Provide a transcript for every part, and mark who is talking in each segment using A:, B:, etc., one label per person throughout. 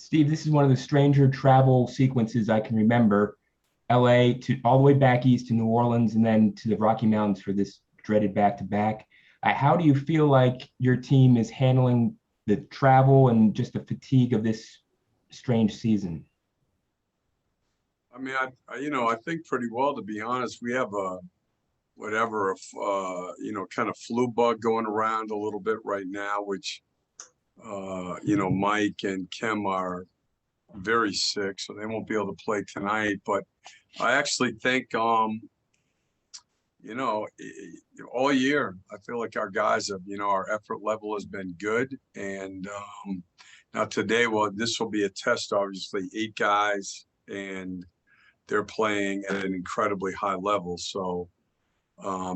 A: Steve, this is one of the stranger travel sequences I can remember. LA to all the way back east to New Orleans and then to the Rocky Mountains for this dreaded back-to-back. How do you feel like your team is handling the travel and just the fatigue of this strange season?
B: I mean, I think pretty well, to be honest. We have a whatever, kind of flu bug going around a little bit right now, which, Mike and Kim are very sick, so they won't be able to play tonight. But I actually think, all year, I feel like our guys have, our effort level has been good. And now today, well, this will be a test, obviously, 8 guys, and they're playing at an incredibly high level. So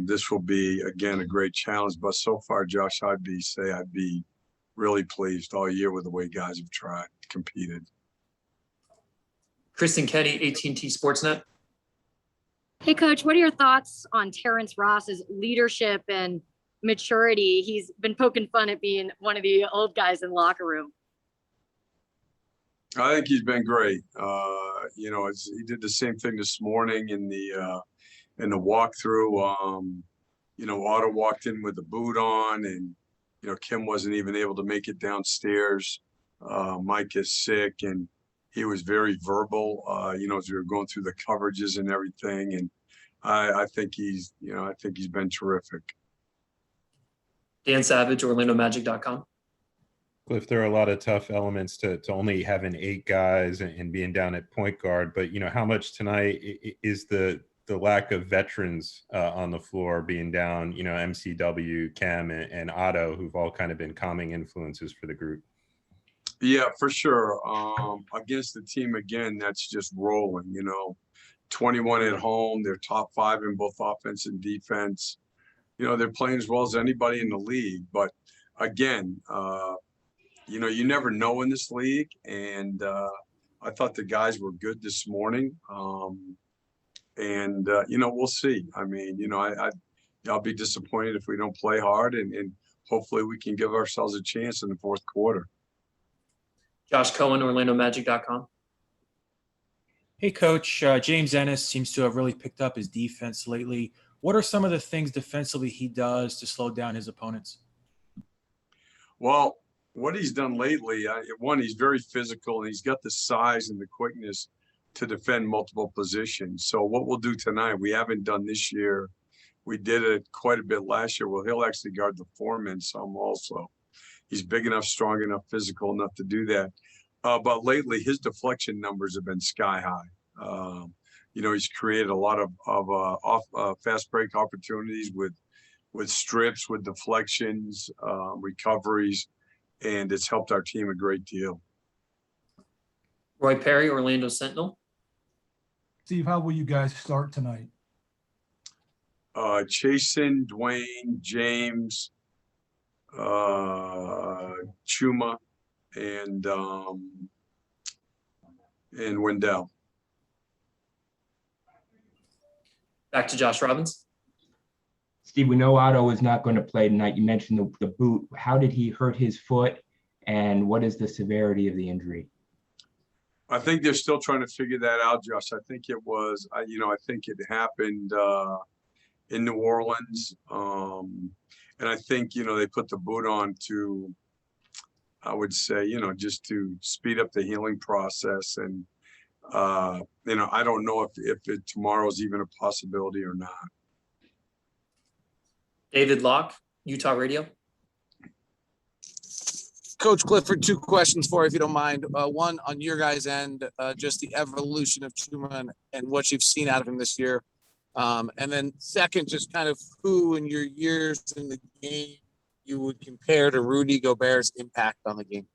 B: this will be, again, a great challenge. But so far, Josh, I'd be really pleased all year with the way guys have competed.
C: Kristen Kenny, AT&T Sportsnet.
D: Hey, Coach, what are your thoughts on Terrence Ross's leadership and maturity? He's been poking fun at being one of the old guys in the locker room.
B: I think he's been great. He did the same thing this morning in the walkthrough. Otto walked in with the boot on, and Kim wasn't even able to make it downstairs. Mike is sick, and he was very verbal. As we were going through the coverages and everything, and I think he's been terrific.
C: Dan Savage, OrlandoMagic.com.
E: Cliff, there are a lot of tough elements to only having 8 guys and being down at point guard, but how much tonight is the lack of veterans on the floor being down, MCW, Cam, and Otto, who've all kind of been calming influences for the group?
B: Yeah, for sure. Against the team, again, that's just rolling, 21 at home. They're top 5 in both offense and defense. They're playing as well as anybody in the league. But again, you never know in this league. And I thought the guys were good this morning. We'll see. I mean, I'll be disappointed if we don't play hard, and hopefully we can give ourselves a chance in the fourth quarter.
C: Josh Cohen, OrlandoMagic.com.
F: Hey, Coach. James Ennis seems to have really picked up his defense lately. What are some of the things defensively he does to slow down his opponents?
B: Well, what he's done lately, one, he's very physical, and he's got the size and the quickness to defend multiple positions. So what we'll do tonight, we haven't done this year. We did it quite a bit last year. Well, he'll actually guard the foreman some also. He's big enough, strong enough, physical enough to do that. But lately, his deflection numbers have been sky high. He's created a lot of fast break opportunities with strips, with deflections, recoveries, and it's helped our team a great deal.
C: Roy Perry, Orlando Sentinel.
G: Steve, how will you guys start tonight?
B: Chasen, Dwayne, James, Chuma, and Wendell.
C: Back to Josh Robbins.
A: Steve, we know Otto is not going to play tonight. You mentioned the boot. How did he hurt his foot, and what is the severity of the injury?
B: I think they're still trying to figure that out, Josh. I think it was, I think it happened in New Orleans. And I think, they put the boot on to, I would say, just to speed up the healing process. And, I don't know if tomorrow's even a possibility or not.
C: David Locke, Utah Radio.
H: Coach Clifford, 2 questions for you, if you don't mind. One on your guys' end, just the evolution of Chuma and what you've seen out of him this year. And then second, just kind of who in your years in the game you would compare to Rudy Gobert's impact on the game.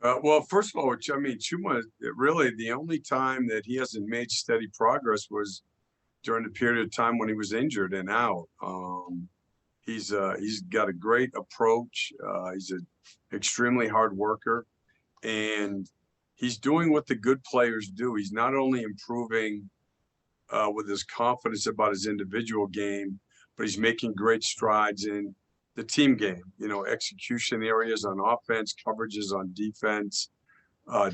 B: Well, first of all, Chuma, really the only time that he hasn't made steady progress was during the period of time when he was injured and out. He's got a great approach. He's an extremely hard worker, and he's doing what the good players do. He's not only improving with his confidence about his individual game, but he's making great strides in the team game, execution areas on offense, coverages on defense,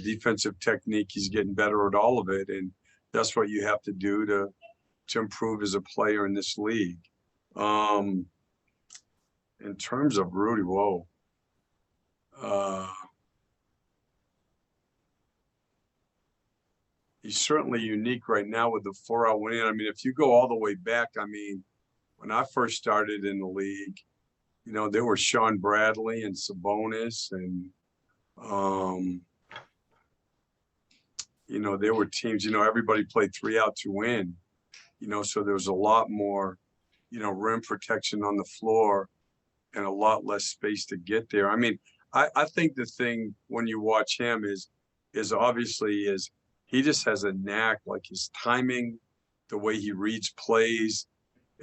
B: defensive technique. He's getting better at all of it. And that's what you have to do to improve as a player in this league. In terms of Rudy, whoa. He's certainly unique right now with the 4-out winning. I mean, if you go all the way back, I mean, when I first started in the league, there were Sean Bradley and Sabonis, and there were teams, everybody played 3-out to win, so there was a lot more, rim protection on the floor and a lot less space to get there. I mean, I think the thing when you watch him is obviously he just has a knack, like his timing, the way he reads plays,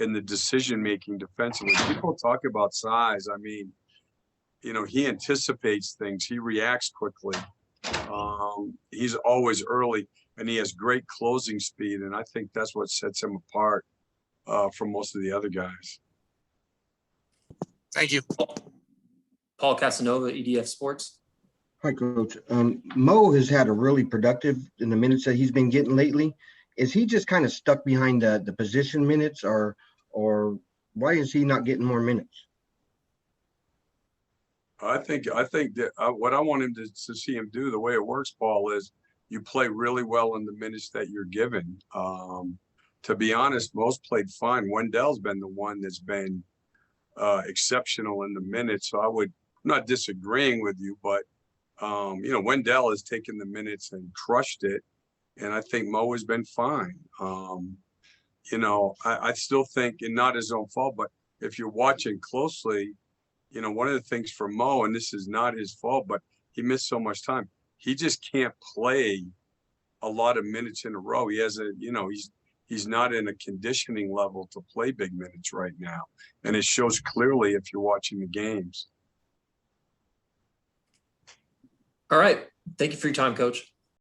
B: and the decision-making defensively. People talk about size. I mean, he anticipates things. He reacts quickly. He's always early, and he has great closing speed, and I think that's what sets him apart from most of the other guys.
H: Thank you.
C: Paul Casanova, EDF Sports.
I: Hi, Coach. Mo has had a really productive in the minutes that he's been getting lately. Is he just kind of stuck behind the position minutes, or why is he not getting more minutes?
B: I think that what I want him to see him do, the way it works, Paul, is you play really well in the minutes that you're given. To be honest, most played fine. Wendell's been the one that's been exceptional in the minutes. So I'm not disagreeing with you, but Wendell has taken the minutes and crushed it, and I think Mo has been fine. I still think, and not his own fault, but if you're watching closely, one of the things for Mo, and this is not his fault, but he missed so much time. He just can't play a lot of minutes in a row. He has he's not in a conditioning level to play big minutes right now, and it shows clearly if you're watching the games.
C: All right. Thank you for your time, Coach.